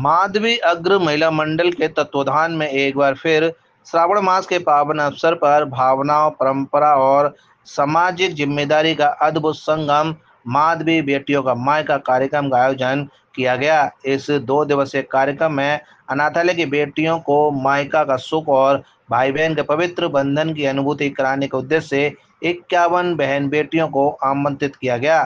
माधवी अग्र महिला मंडल के तत्वाधान में एक बार फिर श्रावण मास के पावन अवसर पर भावनाओं, परंपरा और सामाजिक जिम्मेदारी का अद्भुत संगम माधवी बेटियों का मायका कार्यक्रम का आयोजन किया गया। इस 2 दिवसीय कार्यक्रम में अनाथालय की बेटियों को मायका का सुख और भाई बहन के पवित्र बंधन की अनुभूति कराने के उद्देश्य से 51 बहन बेटियों को आमंत्रित किया गया।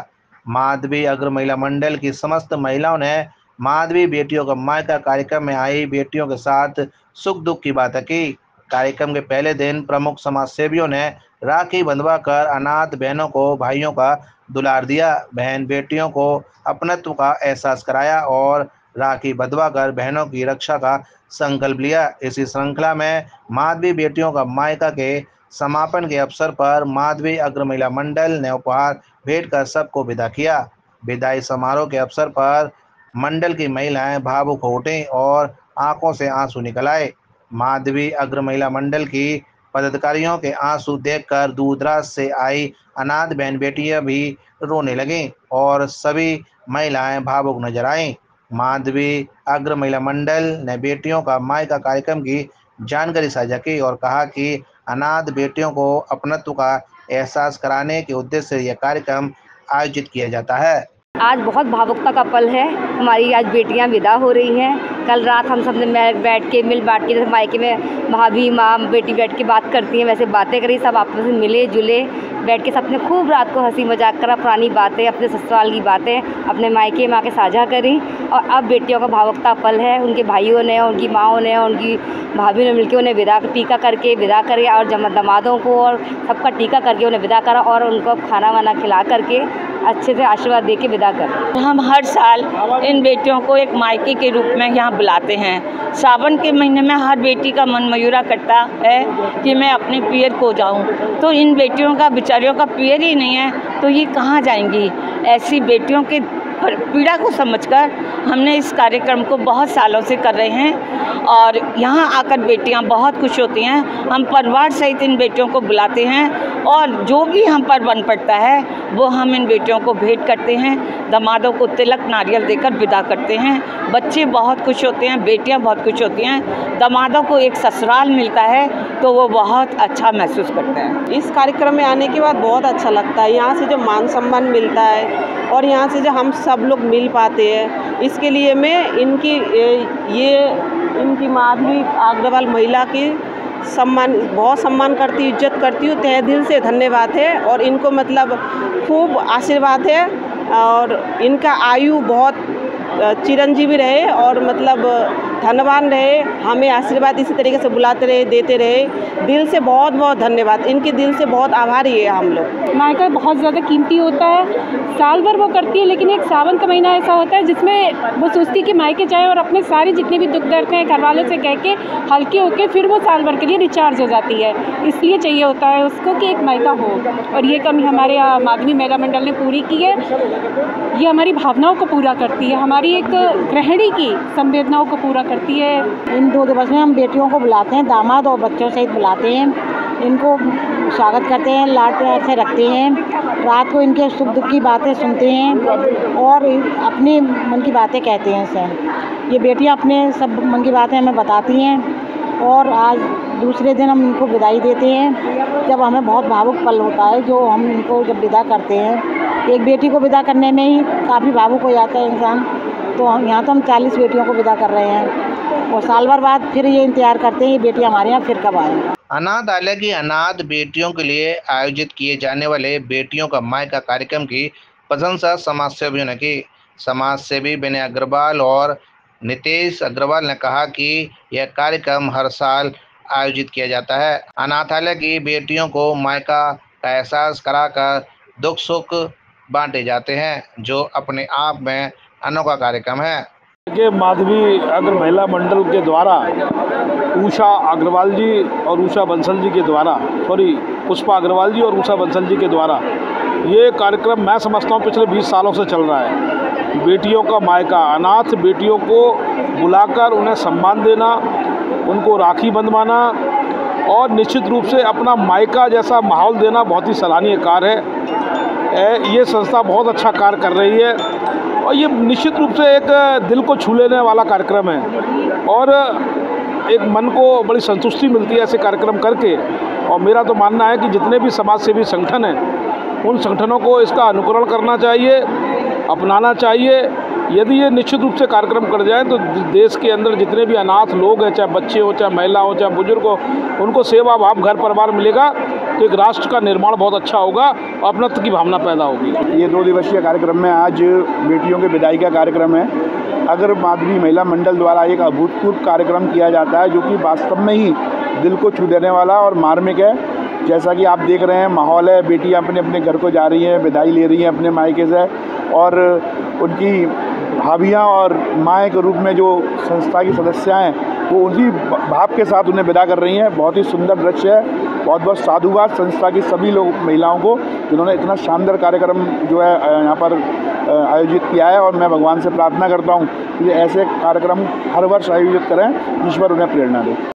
माधवी अग्र महिला मंडल की समस्त महिलाओं ने माधवी बेटियों का मायका कार्यक्रम में आई बेटियों के साथ सुख दुख की बातें की। कार्यक्रम के पहले दिन प्रमुख समाज सेवियों ने राखी बंधवाकर अनाथ बहनों को भाइयों का दुलार दिया, बहन बेटियों को अपनत्व का एहसास कराया और राखी बंधवाकर बहनों की रक्षा का संकल्प लिया। इसी श्रृंखला में माधवी बेटियों का मायका के समापन के अवसर पर माधवी अग्र महिला मंडल ने उपहार भेंट कर सबको विदा किया। विदाई समारोह के अवसर पर मंडल की महिलाएं भावुक हो उठीं और आंखों से आंसू निकल आए। माधवी अग्र महिला मंडल की पदाधिकारियों के आंसू देखकर दूर दराज से आई अनाथ बहन बेटियां भी रोने लगीं और सभी महिलाएं भावुक नजर आईं। माधवी अग्र महिला मंडल ने बेटियों का मायका कार्यक्रम की जानकारी साझा की और कहा कि अनाथ बेटियों को अपनत्व का एहसास कराने के उद्देश्य से यह कार्यक्रम आयोजित किया जाता है। आज बहुत भावुकता का पल है। हमारी आज बेटियां विदा हो रही हैं। कल रात हम सब ने बैठ के मिल बांट के, जैसे मायके में भाभी माँ बेटी बैठ के बात करती हैं वैसे बातें करी, सब आपस में मिले जुले बैठ के सबने खूब रात को हंसी मजाक करा, पुरानी बातें, अपने ससुराल की बातें अपने मायके में आके साझा करी। और अब बेटियों का भावुकता पल है। उनके भाइयों ने, उनकी माँओं ने, उनकी भाभी ने मिलकर उन्हें विदा टीका करके विदा करे और दामादों को और सबका टीका करके उन्हें विदा करा और उनको खाना वाना खिला करके अच्छे से आशीर्वाद दे के विदा कर। हम हर साल इन बेटियों को एक मायके के रूप में यहाँ बुलाते हैं। सावन के महीने में हर बेटी का मन मयूरा करता है कि मैं अपने पियर को जाऊँ, तो इन बेटियों का बेचारियों का पियर ही नहीं है तो ये कहाँ जाएंगी। ऐसी बेटियों के पीड़ा को समझकर हमने इस कार्यक्रम को बहुत सालों से कर रहे हैं और यहाँ आकर बेटियाँ बहुत खुश होती हैं। हम परिवार सहित इन बेटियों को बुलाते हैं और जो भी हम पर बन पड़ता है वो हम इन बेटियों को भेंट करते हैं। दामादों को तिलक नारियल देकर विदा करते हैं। बच्चे बहुत खुश होते हैं, बेटियाँ बहुत खुश होती हैं। दामादों को एक ससुराल मिलता है तो वो बहुत अच्छा महसूस करते हैं। इस कार्यक्रम में आने के बाद बहुत अच्छा लगता है। यहाँ से जो मान सम्मान मिलता है और यहाँ से जो हम सब लोग मिल पाते हैं, इसके लिए मैं इनकी माधवी अग्रवाल महिला की बहुत सम्मान करती हूँ, इज्जत करती हूँ। तहे दिल से धन्यवाद है और इनको मतलब खूब आशीर्वाद है और इनका आयु बहुत चिरंजीवी रहे और मतलब धनवान रहे। हमें आशीर्वाद इसी तरीके से बुलाते रहे, देते रहे। दिल से बहुत बहुत धन्यवाद। इनके दिल से बहुत आभारी है हम लोग। मायका बहुत ज़्यादा कीमती होता है। साल भर वो करती है, लेकिन एक सावन का महीना ऐसा होता है जिसमें वो सोचती है कि मायके जाए और अपने सारे जितने भी दुख दर्द हैं घर वालों से कह के हल्के होके फिर वो साल भर के लिए रिचार्ज हो जाती है। इसलिए चाहिए होता है उसको कि एक मायका हो और ये कमी हमारे माधवी महिला मंडल ने पूरी की है। ये हमारी भावनाओं को पूरा करती है, हमारी एक गृहिणी की संवेदनाओं को पूरा करती है। इन 2 दिवस में हम बेटियों को बुलाते हैं, दामाद और बच्चों सहित बुलाते हैं। इनको स्वागत करते हैं, लाड प्यार से रखते हैं। रात को इनके सुख दुख की बातें सुनते हैं और अपने मन की बातें कहते हैं सर। ये बेटियां अपने सब मन की बातें हमें बताती हैं और आज दूसरे दिन हम इनको विदाई देते हैं जब हमें बहुत भावुक पल होता है। जो हम इनको जब विदा करते हैं, एक बेटी को विदा करने में ही काफ़ी भावुक हो जाता है इंसान। तो यहाँ तो हम 40 बेटियों को विदा कर रहे हैं और साल भर बाद फिर ये इंतजार करते हैं ये बेटियाँ हमारे यहाँ फिर कब आएँ। अनाथालय की अनाथ बेटियों के लिए आयोजित किए जाने वाले बेटियों का मायका कार्यक्रम की प्रशंसा समाज सेवियों ने की। समाज सेवी विनय अग्रवाल और नितेश अग्रवाल ने कहा कि यह कार्यक्रम हर साल आयोजित किया जाता है। अनाथालय की बेटियों को मायका का एहसास कराकर दुख सुख बांटे जाते हैं, जो अपने आप में अनोखा कार्यक्रम है। के माधवी अग्र महिला मंडल के द्वारा उषा अग्रवाल जी और उषा बंसल जी के द्वारा पुष्पा अग्रवाल जी और उषा बंसल जी के द्वारा ये कार्यक्रम मैं समझता हूँ पिछले 20 सालों से चल रहा है। बेटियों का मायका, अनाथ बेटियों को बुलाकर उन्हें सम्मान देना, उनको राखी बंधवाना और निश्चित रूप से अपना मायका जैसा माहौल देना बहुत ही सराहनीय कार्य है। ये संस्था बहुत अच्छा कार्य कर रही है और ये निश्चित रूप से एक दिल को छू लेने वाला कार्यक्रम है और एक मन को बड़ी संतुष्टि मिलती है ऐसे कार्यक्रम करके। और मेरा तो मानना है कि जितने भी समाज सेवी संगठन हैं उन संगठनों को इसका अनुकरण करना चाहिए, अपनाना चाहिए। यदि ये निश्चित रूप से कार्यक्रम कर जाए तो देश के अंदर जितने भी अनाथ लोग हैं, चाहे बच्चे हो, चाहे महिला हो, चाहे बुजुर्ग हो, उनको सेवा भाव घर परिवार मिलेगा तो एक राष्ट्र का निर्माण बहुत अच्छा होगा और अपनत्व की भावना पैदा होगी। ये 2 दिवसीय कार्यक्रम में आज बेटियों के विदाई का कार्यक्रम है। अगर माधवी महिला मंडल द्वारा एक अभूतपूर्व कार्यक्रम किया जाता है जो कि वास्तव में ही दिल को छू देने वाला और मार्मिक है। जैसा कि आप देख रहे हैं माहौल है, बेटियां अपने अपने घर को जा रही हैं, विदाई ले रही हैं अपने मायके से और उनकी भाभियां और माएँ के रूप में जो संस्था की सदस्या हैं वो उसी भाव के साथ उन्हें विदा कर रही हैं। बहुत ही सुंदर दृश्य है। बहुत बहुत साधुवाद संस्था की सभी लोग महिलाओं को जिन्होंने इतना शानदार कार्यक्रम जो है यहाँ पर आयोजित किया है और मैं भगवान से प्रार्थना करता हूँ कि ऐसे कार्यक्रम हर वर्ष आयोजित करें, ईश्वर उन्हें प्रेरणा दे।